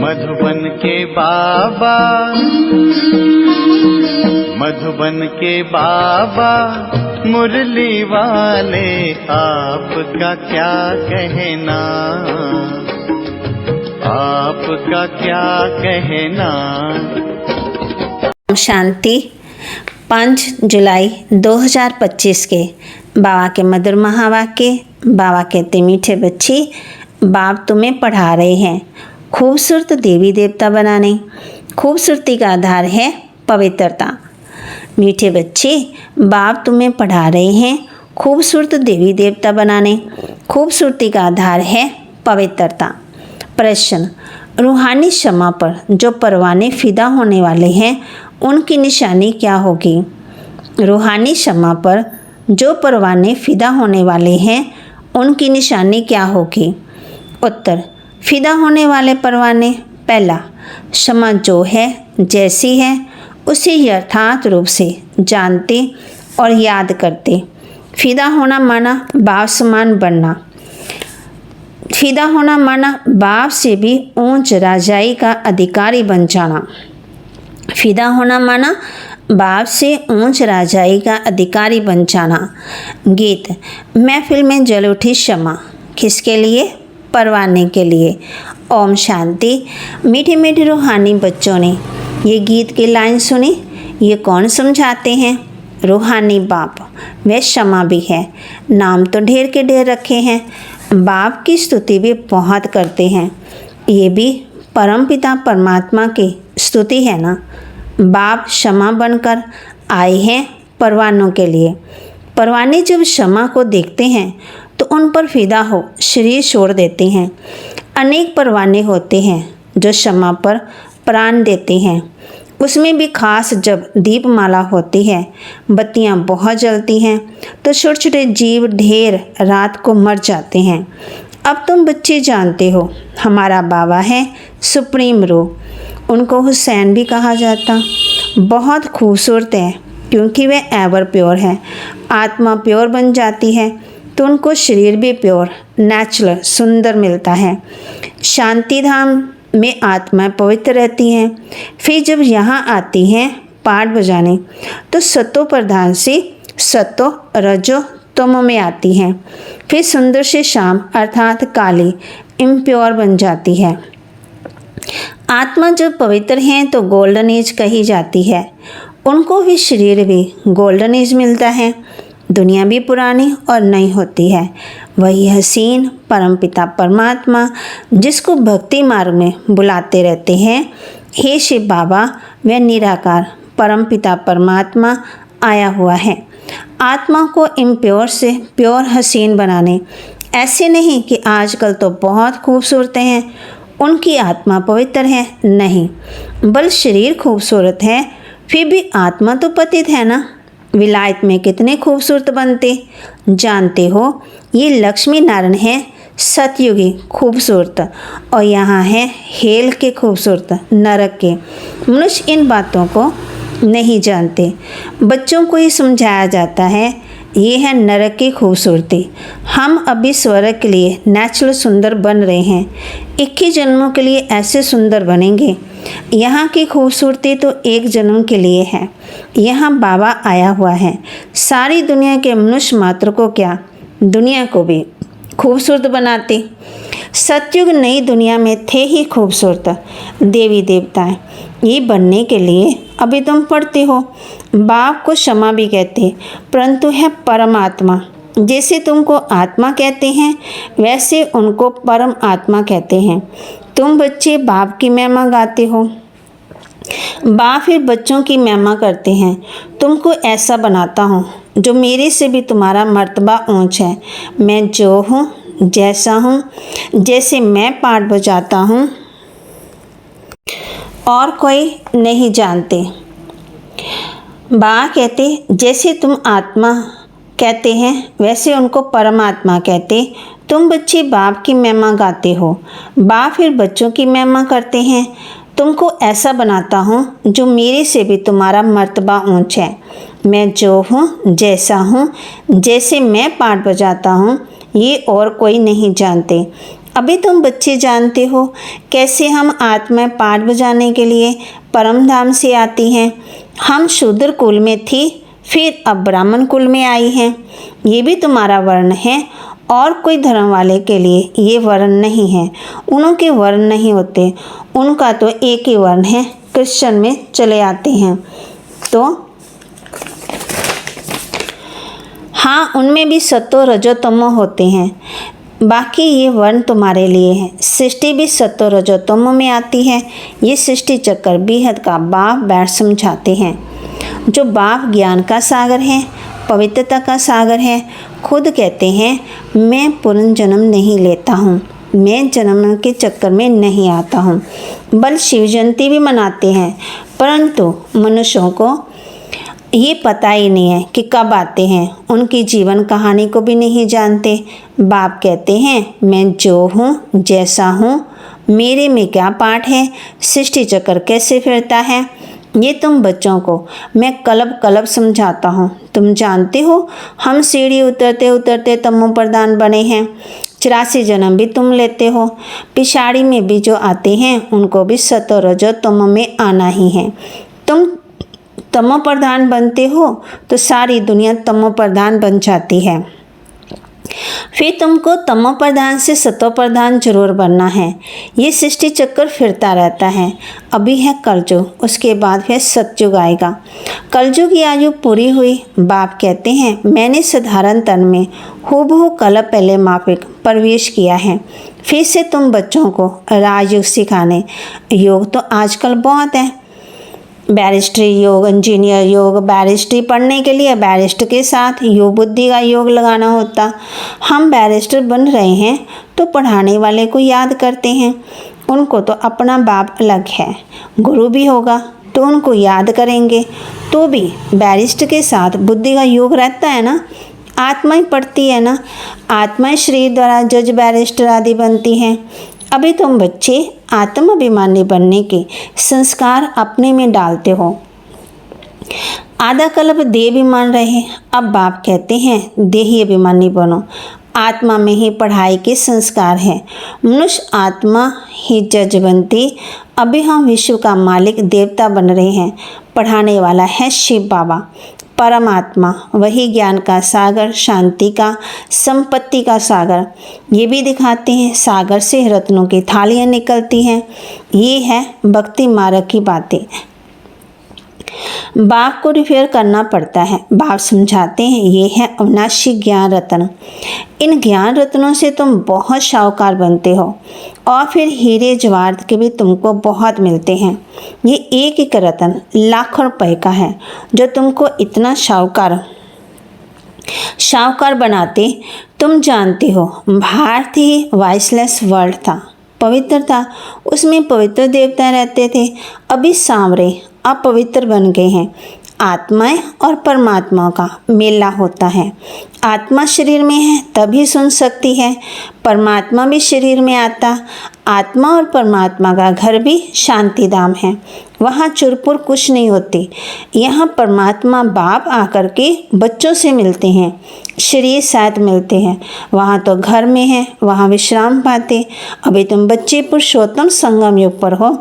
मधुबन के बाबा, मधुबन के बाबा मुरली वाले, आपका क्या कहना, आपका क्या कहना। शांति 5 जुलाई 2025 के बाबा के मधुर महावाक्य। बाबा कहते मीठे बच्चे, बाप तुम्हें पढ़ा रहे हैं खूबसूरत देवी देवता बनाने। खूबसूरती का आधार है पवित्रता। मीठे बच्चे, बाप तुम्हें पढ़ा रहे हैं खूबसूरत देवी देवता बनाने। खूबसूरती का आधार है पवित्रता। प्रश्न, रूहानी क्षमा पर जो परवाने फिदा होने वाले हैं उनकी निशानी क्या होगी? रूहानी क्षमा पर जो परवाने फिदा होने वाले हैं उनकी निशानी क्या होगी? उत्तर, फिदा होने वाले परवाने, पहला, क्षमा जो है जैसी है उसे यथार्थ रूप से जानते और याद करते। फिदा होना माना बाप समान बनना। फिदा होना माना बाप से भी ऊंच राजाई का अधिकारी बन जाना। फिदा होना माना बाप से ऊंच राजाई का अधिकारी बन जाना। गीत, महफिल में जल उठी क्षमा, किसके लिए? परवाने के लिए। ओम शांति। मीठे मीठे रूहानी बच्चों ने ये गीत की लाइन सुनी। ये कौन समझाते हैं? रूहानी बाप। वे क्षमा भी है। नाम तो ढेर के ढेर रखे हैं। बाप की स्तुति भी बहुत करते हैं। ये भी परमपिता परमात्मा की स्तुति है ना। बाप क्षमा बनकर आए हैं परवानों के लिए। परवाने जब क्षमा को देखते हैं तो उन पर फिदा हो शरीर छोड़ देते हैं। अनेक परवाने होते हैं जो क्षमा पर प्राण देते हैं। उसमें भी खास जब दीपमाला होती है, बत्तियां बहुत जलती हैं तो छोटे छोटे जीव ढेर रात को मर जाते हैं। अब तुम बच्चे जानते हो हमारा बाबा है सुप्रीम रूह। उनको हुसैन भी कहा जाता। बहुत खूबसूरत है क्योंकि वे एवर प्योर है। आत्मा प्योर बन जाती है तो उनको शरीर भी प्योर नेचुरल सुंदर मिलता है। शांति धाम में आत्मा पवित्र रहती हैं। फिर जब यहाँ आती हैं पाठ बजाने तो सतो प्रधान से सतो रजो तमो में आती हैं। फिर सुंदर से शाम अर्थात काली इम्प्योर बन जाती है। आत्मा जब पवित्र हैं तो गोल्डन एज कही जाती है। उनको भी शरीर भी गोल्डन एज मिलता है। दुनिया भी पुरानी और नई होती है। वही हसीन परमपिता परमात्मा जिसको भक्ति मार्ग में बुलाते रहते हैं, हे शिव बाबा, वह निराकार परमपिता परमात्मा आया हुआ है आत्मा को इम्प्योर से प्योर हसीन बनाने। ऐसे नहीं कि आजकल तो बहुत खूबसूरत हैं, उनकी आत्मा पवित्र है, नहीं, बल शरीर खूबसूरत है फिर भी आत्मा तो पतित है ना। विलायत में कितने खूबसूरत बनते जानते हो? ये लक्ष्मी नारायण है सतयुगी खूबसूरत और यहाँ है हेल के खूबसूरत नरक के। मनुष्य इन बातों को नहीं जानते। बच्चों को ही समझाया जाता है ये है नरक की खूबसूरती। हम अभी स्वर्ग के लिए नेचुरल सुंदर बन रहे हैं। 21 जन्मों के लिए ऐसे सुंदर बनेंगे। यहाँ की खूबसूरती तो एक जन्म के लिए है। यहाँ बाबा आया हुआ है सारी दुनिया के मनुष्य मात्र को क्या, दुनिया को भी खूबसूरत बनाते। सतयुग नई दुनिया में थे ही खूबसूरत देवी देवताएं। ये बनने के लिए अभी तुम पढ़ते हो। बाप को क्षमा भी कहते परंतु है परमात्मा। जैसे तुमको आत्मा कहते हैं वैसे उनको परम आत्मा कहते हैं। तुम बच्चे बाप की महिमा गाते हो, बाप फिर बच्चों की महिमा करते हैं। तुमको ऐसा बनाता हूँ जो मेरे से भी तुम्हारा मर्तबा ऊंच है। मैं जो हूँ जैसा हूँ, जैसे मैं पाठ बजाता हूँ और कोई नहीं जानते। बा कहते जैसे तुम आत्मा कहते हैं वैसे उनको परमात्मा कहते। तुम बच्चे बाप की महिमा गाते हो, बाप फिर बच्चों की महिमा करते हैं। तुमको ऐसा बनाता हूँ जो मेरे से भी तुम्हारा मर्तबा ऊंच है। मैं जो हूँ जैसा हूँ, जैसे मैं पाठ बजाता हूँ ये और कोई नहीं जानते। अभी तुम बच्चे जानते हो कैसे हम आत्मा पाठ बजाने के लिए परम धाम से आती हैं। हम शूद्र कुल में थी, फिर अब ब्राह्मण कुल में आई हैं। ये भी तुम्हारा वर्ण है, और कोई धर्म वाले के लिए ये वर्ण नहीं है। उनों के वर्ण नहीं होते, उनका तो एक ही वर्ण है, क्रिश्चियन में चले आते हैं। तो हाँ, उनमें भी सतो रजो तमो होते हैं। बाकी ये वर्ण तुम्हारे लिए है। सृष्टि भी सतो रजो तमो में आती है। ये सृष्टि चक्कर बेहद का बाप बैठ समझाते हैं। जो बाप ज्ञान का सागर है, पवित्रता का सागर है, खुद कहते हैं मैं पुनर्जन्म नहीं लेता हूँ, मैं जन्म के चक्कर में नहीं आता हूँ। बल शिव जयंती भी मनाते हैं, परंतु मनुष्यों को ये पता ही नहीं है कि कब आते हैं। उनकी जीवन कहानी को भी नहीं जानते। बाप कहते हैं मैं जो हूँ, जैसा हूँ, मेरे में क्या पाठ है, सृष्टि चक्कर कैसे फिरता है, ये तुम बच्चों को मैं कलब कलब समझाता हूँ। तुम जानते हो हम सीढ़ी उतरते उतरते तमो प्रधान बने हैं। 84 जन्म भी तुम लेते हो। पिछाड़ी में भी जो आते हैं उनको भी सतो रजो तमो में आना ही है। तुम तमो प्रधान बनते हो तो सारी दुनिया तमो प्रधान बन जाती है। फिर तुमको तमो प्रधान से सतो प्रधान जरूर बनना है। ये सृष्टि चक्कर फिरता रहता है। अभी है कलयुग, उसके बाद फिर सतयुग आएगा। कलयुग की आयु पूरी हुई। बाप कहते हैं मैंने साधारण तन में हूबहू कल्प पहले माफिक प्रवेश किया है। फिर से तुम बच्चों को राजयोग सिखाने। योग तो आजकल बहुत है, बैरिस्ट्री योग, इंजीनियर योग। बैरिस्ट्री पढ़ने के लिए बैरिस्टर के साथ योग बुद्धि का योग लगाना होता। हम बैरिस्टर बन रहे हैं तो पढ़ाने वाले को याद करते हैं। उनको तो अपना बाप अलग है, गुरु भी होगा तो उनको याद करेंगे। तो भी बैरिस्टर के साथ बुद्धि का योग रहता है ना। आत्मा ही पढ़ती है ना, आत्मा शरीर द्वारा जज बैरिस्टर आदि बनती हैं। अभी तुम बच्चे आत्माभिमानी बनने के संस्कार अपने में डालते हो। आधा कल्प देह अभिमान रहे, अब बाप कहते हैं देही अभिमानी बनो। आत्मा में ही पढ़ाई के संस्कार हैं। मनुष्य आत्मा ही जज बनती। अभी हम विश्व का मालिक देवता बन रहे हैं। पढ़ाने वाला है शिव बाबा, परमात्मा, वही ज्ञान का सागर, शांति का, संपत्ति का सागर। ये भी दिखाते हैं सागर से रत्नों की थालियाँ निकलती हैं। ये है भक्ति मार्ग की बातें। बाप को रिफेयर करना पड़ता है। बाप समझाते हैं ये है अविनाशी ज्ञान रत्न। इन ज्ञान रत्नों से तुम बहुत शाहूकार बनते हो, और फिर हीरे जवाहरात के भी तुमको बहुत मिलते हैं। ये एक एक रत्न लाखों रुपए का है जो तुमको इतना शाहूकार बनाते। तुम जानते हो भारत ही वॉइसलेस वर्ल्ड था, पवित्र था, उसमें पवित्र देवता रहते थे। अभी सांवरे अपवित्र बन गए हैं। आत्माएं और परमात्मा का मेला होता है। आत्मा शरीर में है तभी सुन सकती है, परमात्मा भी शरीर में आता। आत्मा और परमात्मा का घर भी शांति धाम है। वहाँ चुरपुर कुछ नहीं होती। यहाँ परमात्मा बाप आकर के बच्चों से मिलते हैं, शरीर साथ मिलते हैं। वहाँ तो घर में है, वहाँ विश्राम पाते। अभी तुम बच्चे पुरुषोत्तम संगम युग पर हो,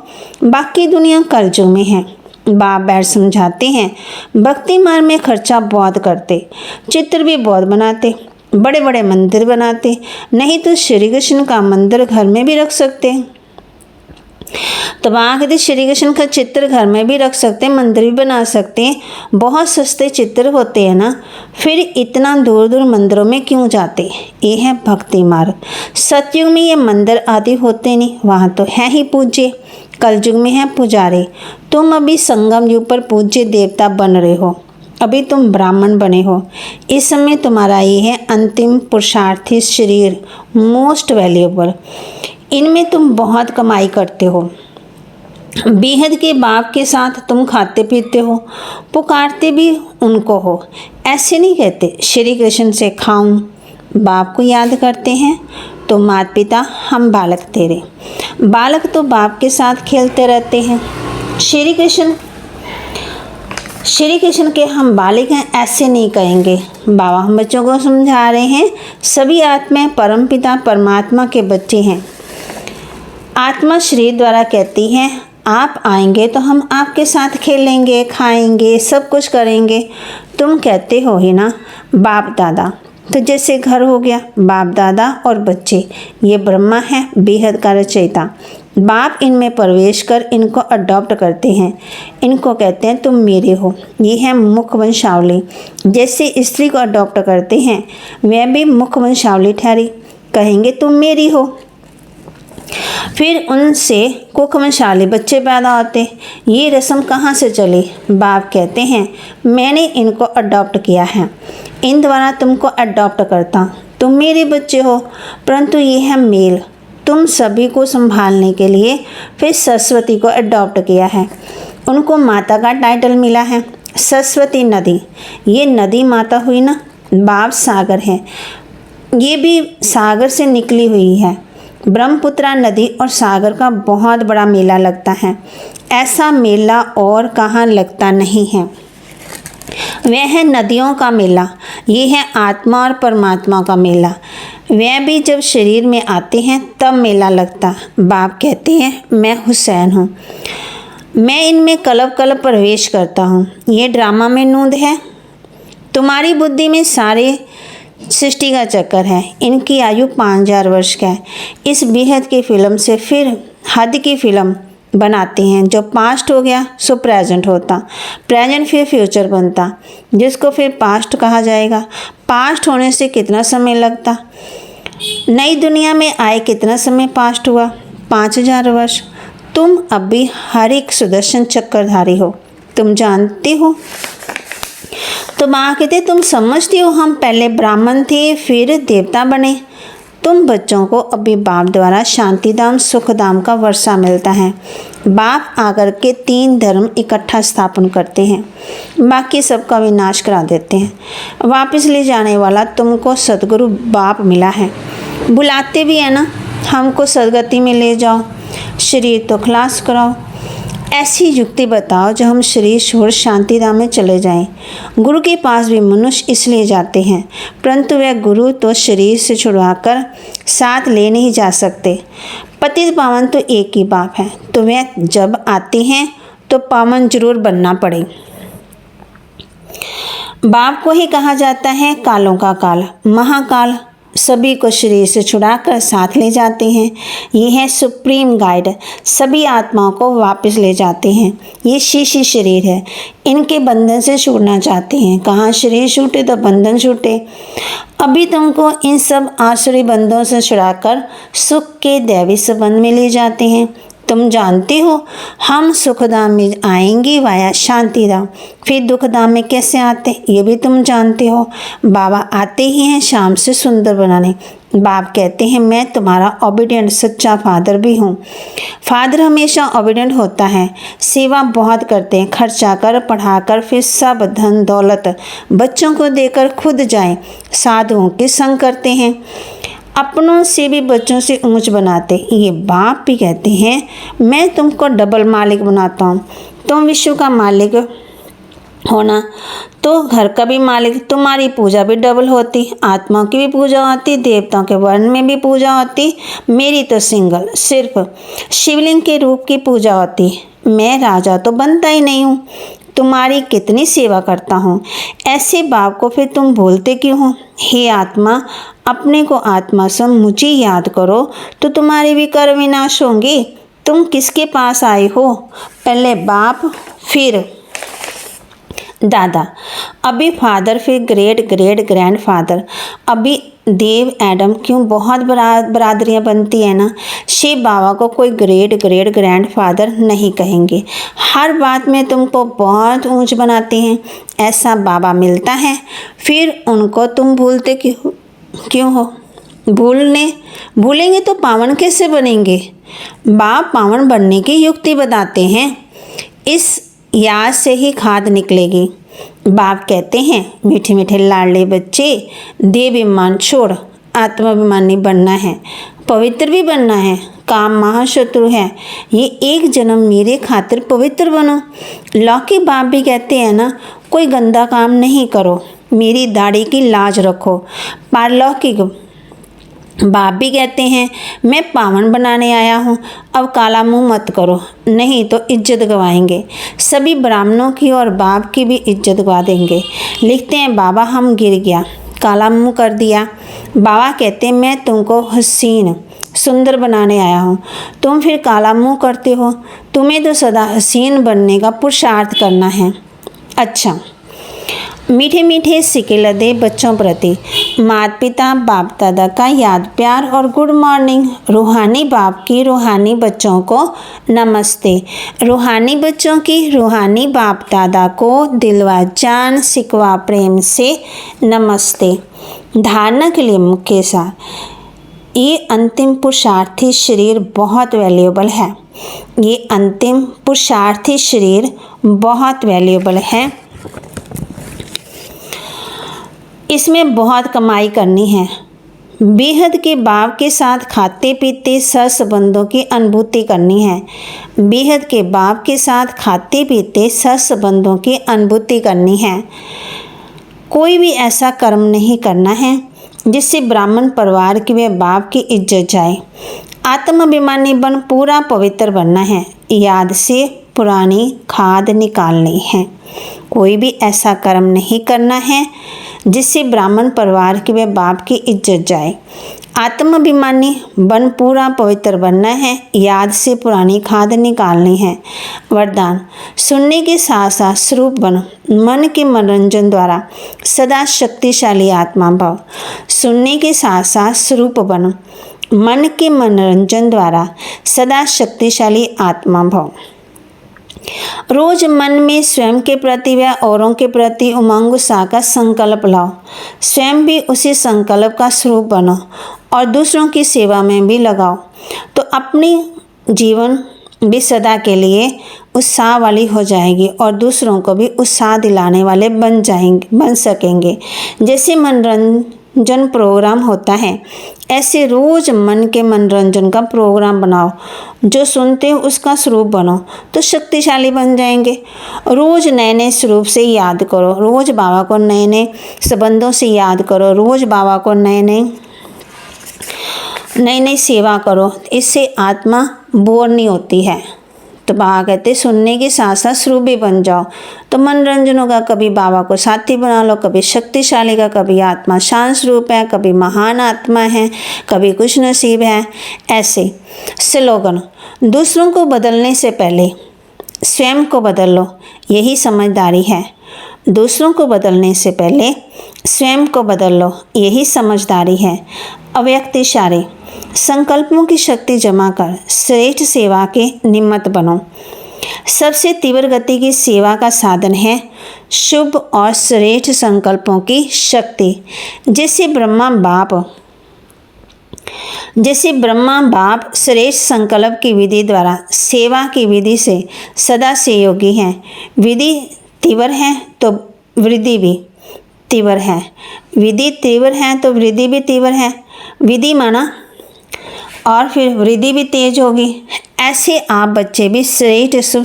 बाकी दुनिया कलयुग में है। बाप बैठ समझाते हैं भक्ति मार्ग में खर्चा बहुत करते, चित्र भी बहुत बनाते, बड़े बड़े मंदिर बनाते। नहीं तो श्री कृष्ण का मंदिर घर में भी रख सकते। तो वहाँ कहते श्री कृष्ण का चित्र घर में भी रख सकते, मंदिर भी बना सकते हैं। बहुत सस्ते चित्र होते हैं ना, फिर इतना दूर दूर मंदिरों में क्यों जाते। ये है भक्ति मार्ग। सतयुग में ये मंदिर आदि होते नहीं, वहाँ तो है ही पूज्य। कलयुग में है पुजारी। तुम अभी संगम युग पर पूज्य देवता बन रहे हो। अभी तुम ब्राह्मण बने हो। इस समय तुम्हारा ये है अंतिम पुरुषार्थी शरीर, मोस्ट वैल्यूएबल। इनमें तुम बहुत कमाई करते हो। बेहद के बाप के साथ तुम खाते पीते हो, पुकारते भी उनको हो। ऐसे नहीं कहते श्री कृष्ण से खाऊं, बाप को याद करते हैं। तो माता पिता हम बालक तेरे, बालक तो बाप के साथ खेलते रहते हैं। श्री कृष्ण श्री कृष्ण के हम बालिक हैं ऐसे नहीं कहेंगे। बाबा हम बच्चों को समझा रहे हैं, सभी आत्माएं परमपिता परमात्मा के बच्चे हैं। आत्मा शरीर द्वारा कहती है आप आएंगे तो हम आपके साथ खेलेंगे, खाएंगे, सब कुछ करेंगे। तुम कहते हो ही ना बाप दादा, तो जैसे घर हो गया, बाप दादा और बच्चे, ये ब्रह्मा है बेहद का रचयिता। बाप इनमें प्रवेश कर इनको अडॉप्ट करते हैं, इनको कहते हैं तुम मेरे हो। ये है मुख्य वंशावली। जैसे स्त्री को अडॉप्ट करते हैं वह भी मुख्य वंशावली ठहरी, कहेंगे तुम मेरी हो। फिर उनसे कुखवंशाली बच्चे पैदा होते। ये रस्म कहाँ से चली? बाप कहते हैं मैंने इनको अडॉप्ट किया है, इन द्वारा तुमको अडॉप्ट करता, तुम मेरे बच्चे हो। परंतु ये है मेल, तुम सभी को संभालने के लिए फिर सरस्वती को अडॉप्ट किया है। उनको माता का टाइटल मिला है, सरस्वती नदी। ये नदी माता हुई ना, बाप सागर है, ये भी सागर से निकली हुई है। ब्रह्मपुत्रा नदी और सागर का बहुत बड़ा मेला लगता है, ऐसा मेला और कहाँ लगता नहीं है। वह है नदियों का मेला, ये है आत्मा और परमात्मा का मेला। वह भी जब शरीर में आते हैं तब मेला लगता। बाप कहते हैं मैं हुसैन हूँ, मैं इनमें कलब कलब प्रवेश करता हूँ। ये ड्रामा में नूंद है, तुम्हारी बुद्धि में सारे सृष्टि का चक्कर है। इनकी आयु 5000 वर्ष का है। इस बेहद की फिल्म से फिर हद की फिल्म बनाते हैं। जो पास्ट हो गया सो प्रेजेंट होता, प्रेजेंट फिर फ्यूचर बनता, जिसको फिर पास्ट कहा जाएगा। पास्ट होने से कितना समय लगता? नई दुनिया में आए कितना समय पास्ट हुआ? 5000 वर्ष। तुम अभी हर एक सुदर्शन चक्रधारी हो, तुम जानते हो। तो माँ कहते तुम समझती हो हम पहले ब्राह्मण थे फिर देवता बने। तुम बच्चों को अभी बाप द्वारा शांतिधाम सुखधाम का वर्षा मिलता है। बाप आकर के 3 धर्म इकट्ठा स्थापन करते हैं, बाकी सबका विनाश करा देते हैं। वापस ले जाने वाला तुमको सदगुरु बाप मिला है, बुलाते भी है ना, हमको सदगति में ले जाओ, शरीर तो खलास कराओ। ऐसी युक्ति बताओ जो हम शरीर छोड़ शांतिधाम में चले जाएं। गुरु के पास भी मनुष्य इसलिए जाते हैं, परंतु वह गुरु तो शरीर से छुड़वाकर साथ ले नहीं जा सकते। पतित पावन तो एक ही बाप है, तो वह जब आते हैं तो पावन जरूर बनना पड़े। बाप को ही कहा जाता है कालों का काल, महाकाल। सभी को शरीर से छुड़ाकर साथ ले जाते हैं। ये है सुप्रीम गाइड, सभी आत्माओं को वापस ले जाते हैं। ये शीशी शरीर है, इनके बंधन से छूटना चाहते हैं। कहाँ शरीर छूटे तो बंधन छूटे। अभी तुमको इन सब आसुरी बंधनों से छुड़ाकर सुख के दैवी संबंध में ले जाते हैं। तुम जानते हो हम सुखधाम में आएंगे वाया शांतिधाम, फिर दुखधाम में कैसे आते ये भी तुम जानते हो। बाबा आते ही हैं शाम से सुंदर बनाने। बाप कहते हैं मैं तुम्हारा ओबीडियंट सच्चा फादर भी हूँ। फादर हमेशा ओबीडियंट होता है, सेवा बहुत करते हैं, खर्चा कर पढ़ाकर फिर सब धन दौलत बच्चों को देकर खुद जाएं, साधुओं के संग करते हैं, अपनों से भी बच्चों से ऊंच बनाते। ये बाप भी कहते हैं मैं तुमको डबल मालिक बनाता हूँ। तुम विश्व का मालिक होना तो घर का भी मालिक, तुम्हारी पूजा भी डबल होती, आत्माओं की भी पूजा होती, देवताओं के वर्ण में भी पूजा होती। मेरी तो सिंगल सिर्फ शिवलिंग के रूप की पूजा होती। मैं राजा तो बनता ही नहीं हूँ, तुम्हारी कितनी सेवा करता हूँ। ऐसे बाप को फिर तुम बोलते क्यों हो? हे आत्मा, अपने को आत्मा से मुझे याद करो तो तुम्हारे भी कर्म विनाश होंगे। तुम किसके पास आए हो? पहले बाप फिर दादा, अभी फादर फिर ग्रेट ग्रेट ग्रैंड फादर, अभी देव एडम। क्यों बहुत बरादरियाँ बनती है ना। शिव बाबा को कोई ग्रेट ग्रेट ग्रैंड फादर नहीं कहेंगे, हर बात में तुमको बहुत ऊंच बनाते हैं। ऐसा बाबा मिलता है फिर उनको तुम भूलते क्यों हो? भूलेंगे तो पावन कैसे बनेंगे? बाप पावन बनने की युक्ति बताते हैं, इस याद से ही खाद निकलेगी। बाप कहते हैं मीठे मीठे लाडले बच्चे, देव अभिमान छोड़ आत्माभिमानी बनना है, पवित्र भी बनना है। काम महाशत्रु है, ये एक जन्म मेरे खातिर पवित्र बनो। लौकिक बाप भी कहते हैं ना, कोई गंदा काम नहीं करो, मेरी दाढ़ी की लाज रखो। पारलौकिक बाप भी कहते हैं, मैं पावन बनाने आया हूँ, अब काला मुंह मत करो, नहीं तो इज्जत गवाएंगे। सभी ब्राह्मणों की और बाप की भी इज्जत गवा देंगे। लिखते हैं, बाबा हम गिर गया, काला मुंह कर दिया। बाबा कहते हैं, मैं तुमको हसीन सुंदर बनाने आया हूँ, तुम फिर काला मुंह करते हो। तुम्हें तो सदा हसीन बनने का पुरुषार्थ करना है। अच्छा, मीठे मीठे सिके लदे बच्चों प्रति माता पिता बाप दादा का याद प्यार और गुड मॉर्निंग। रूहानी बाप की रूहानी बच्चों को नमस्ते। रूहानी बच्चों की रूहानी बाप दादा को दिलवा जान सिकवा प्रेम से नमस्ते। धारणा के लिए मुख्य सार, ये अंतिम पुरुषार्थी शरीर बहुत वैल्यूएबल है। ये अंतिम पुरुषार्थी शरीर बहुत वैल्यूएबल है। इसमें बहुत कमाई करनी है। बेहद के बाप के साथ खाते पीते सहसंबंधों की अनुभूति करनी है। बेहद के बाप के साथ खाते पीते सहसंबंधों की अनुभूति करनी है। कोई भी ऐसा कर्म नहीं करना है जिससे ब्राह्मण परिवार की व बाप की इज्जत जाए। आत्माभिमानी बन पूरा पवित्र बनना है। याद से पुरानी खाद निकालनी है। कोई भी ऐसा कर्म नहीं करना है जिससे ब्राह्मण परिवार की व बाप की इज्जत जाए। आत्माभिमानी बन पूरा पवित्र बनना है। याद से पुरानी खाद निकालनी है। वरदान, सुनने के साथ साथ स्वरूप बन मन के मनोरंजन द्वारा सदा शक्तिशाली आत्मा भव। सुनने के साथ साथ स्वरूप बन मन के मनोरंजन द्वारा सदा शक्तिशाली आत्मा भव। रोज मन में स्वयं के प्रति व औरों के प्रति उमंग उत्साह का संकल्प लाओ। स्वयं भी उसी संकल्प का स्वरूप बनो और दूसरों की सेवा में भी लगाओ, तो अपनी जीवन भी सदा के लिए उत्साह वाली हो जाएगी और दूसरों को भी उत्साह दिलाने वाले बन सकेंगे। जैसे मनोरंजन प्रोग्राम होता है, ऐसे रोज मन के मनोरंजन का प्रोग्राम बनाओ। जो सुनते हो उसका स्वरूप बनो तो शक्तिशाली बन जाएंगे। रोज नए नए स्वरूप से याद करो। रोज बाबा को नए नए संबंधों से याद करो। रोज बाबा को नई नई सेवा करो। इससे आत्मा बोर नहीं होती है। तो बाबा कहते सुनने के साथ साथ स्वरूप भी बन जाओ, तो मनोरंजन होगा। कभी बाबा को साथी बना लो, कभी शक्तिशाली का, कभी आत्मा शांत स्वरूप है, कभी महान आत्मा है, कभी कुछ नसीब है। ऐसे स्लोगन, दूसरों को बदलने से पहले स्वयं को बदल लो, यही समझदारी है। दूसरों को बदलने से पहले स्वयं को बदल लो, यही समझदारी है। अव्यक्त इशारे, संकल्पों की शक्ति जमा कर श्रेष्ठ सेवा के निमित्त बनो। सबसे तीव्र गति की सेवा का साधन है शुभ और श्रेष्ठ संकल्पों की शक्ति। जैसे ब्रह्मा बाप श्रेष्ठ संकल्प की विधि द्वारा सेवा की विधि से सदा सहयोगी हैं। विधि तीव्र है तो वृद्धि भी तीव्र है। विधि तीव्र है तो वृद्धि भी तीव्र है। विधि माना और फिर वृद्धि भी तेज होगी। ऐसे आप बच्चे भी श्रेष्ठ शुभ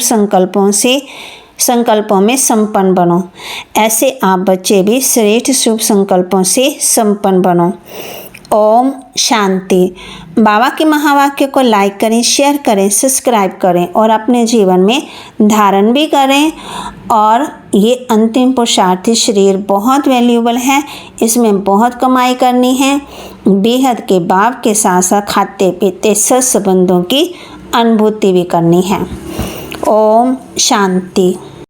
संकल्पों में संपन्न बनो। ऐसे आप बच्चे भी श्रेष्ठ शुभ संकल्पों से संपन्न बनो। ओम शांति। बाबा के महावाक्य को लाइक करें, शेयर करें, सब्सक्राइब करें और अपने जीवन में धारण भी करें। और ये अंतिम पुरुषार्थी शरीर बहुत वैल्यूएबल है, इसमें बहुत कमाई करनी है। बेहद के बाप के साथ साथ खाते पीते सत्संबंधों की अनुभूति भी करनी है। ओम शांति।